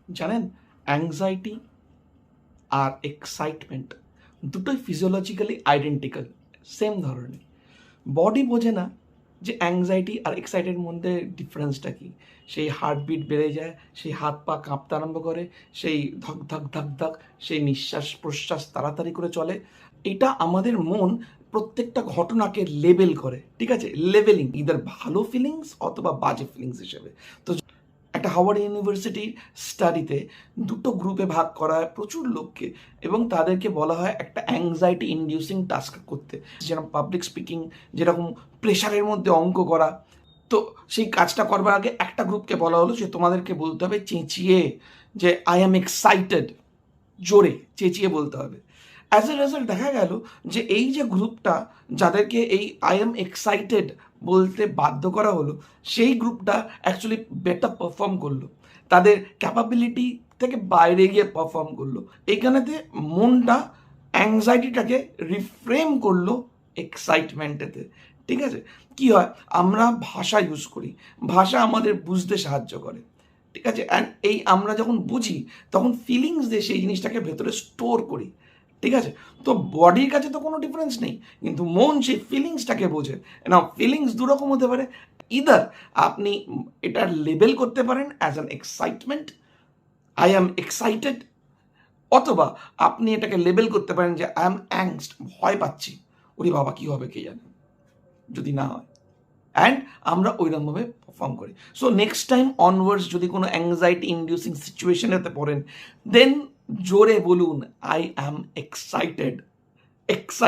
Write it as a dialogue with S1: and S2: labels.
S1: জানেন, অ্যাংজাইটি আর এক্সাইটমেন্ট দুটোই physiologically identical, same ধরনের। বডি বোঝে না যে অ্যাংজাইটি আর এক্সাইটের মধ্যে ডিফারেন্সটা কী। সেই হার্টবিট বেড়ে যায়, সেই হাত পা কাঁপতে আরম্ভ করে, সেই ধক ধক ধক ধক, সেই নিঃশ্বাস প্রশ্বাস তাড়াতাড়ি করে চলে। এটা আমাদের মন প্রত্যেকটা ঘটনাকে লেবেল করে, ঠিক আছে? লেবেলিং, ইদার ভালো ফিলিংস অথবা বাজে ফিলিংস হিসেবে। তো একটা হাওয়ার্ড ইউনিভার্সিটি স্টাডিতে দুটো গ্রুপে ভাগ করা হয় প্রচুর লোককে, এবং তাদেরকে বলা হয় একটা অ্যাংজাইটি ইনডিউসিং টাস্ক করতে, যেরকম পাবলিক স্পিকিং, যেরকম প্রেশারের মধ্যে অঙ্ক করা। তো সেই কাজটা করবার আগে একটা গ্রুপকে বলা হলো যে তোমাদেরকে বলতে হবে চেঁচিয়ে যে আই অ্যাম এক্সাইটেড, জোরে চেঁচিয়ে বলতে হবে। অ্যাজ এ রেজাল্ট দেখা গেল যে এই যে গ্রুপটা, যাদেরকে এই আই এম এক্সাইটেড বলতে বাধ্য করা হলো, সেই গ্রুপটা অ্যাকচুয়ালি বেটার পারফর্ম করলো, তাদের ক্যাপাবিলিটি থেকে বাইরে গিয়ে পারফর্ম করলো। এইখানেতে মনটা অ্যাংজাইটিটাকে রিফ্রেম করলো এক্সাইটমেন্টেতে, ঠিক আছে? কি হয়, আমরা ভাষা ইউজ করি, ভাষা আমাদের বুঝতে সাহায্য করে, ঠিক আছে? অ্যান্ড এই আমরা যখন বুঝি তখন ফিলিংস দিয়ে সেই জিনিসটাকে ভেতরে স্টোর করি, ঠিক আছে? তো বডির কাছে তো কোনো ডিফারেন্স নেই, কিন্তু মন সেই ফিলিংসটাকে বোঝে না। ফিলিংস দুরকম হতে পারে, ইদার আপনি এটা লেবেল করতে পারেন as an excitement, I am excited, অথবা আপনি এটাকে লেবেল করতে পারেন যে আই অ্যাম অ্যাংস্ট, ভয় পাচ্ছি, ওরে বাবা কী হবে কে জানে যদি না হয়। অ্যান্ড আমরা ওইরকমভাবে পারফর্ম করি। সো নেক্সট টাইম অনওয়ার্ডস যদি কোনো অ্যাংজাইটি ইন্ডিউসিং সিচুয়েশনেতে পড়েন, দেন জোরে বলুন আই অ্যাম এক্সাইটেড, এক্সাইটেড।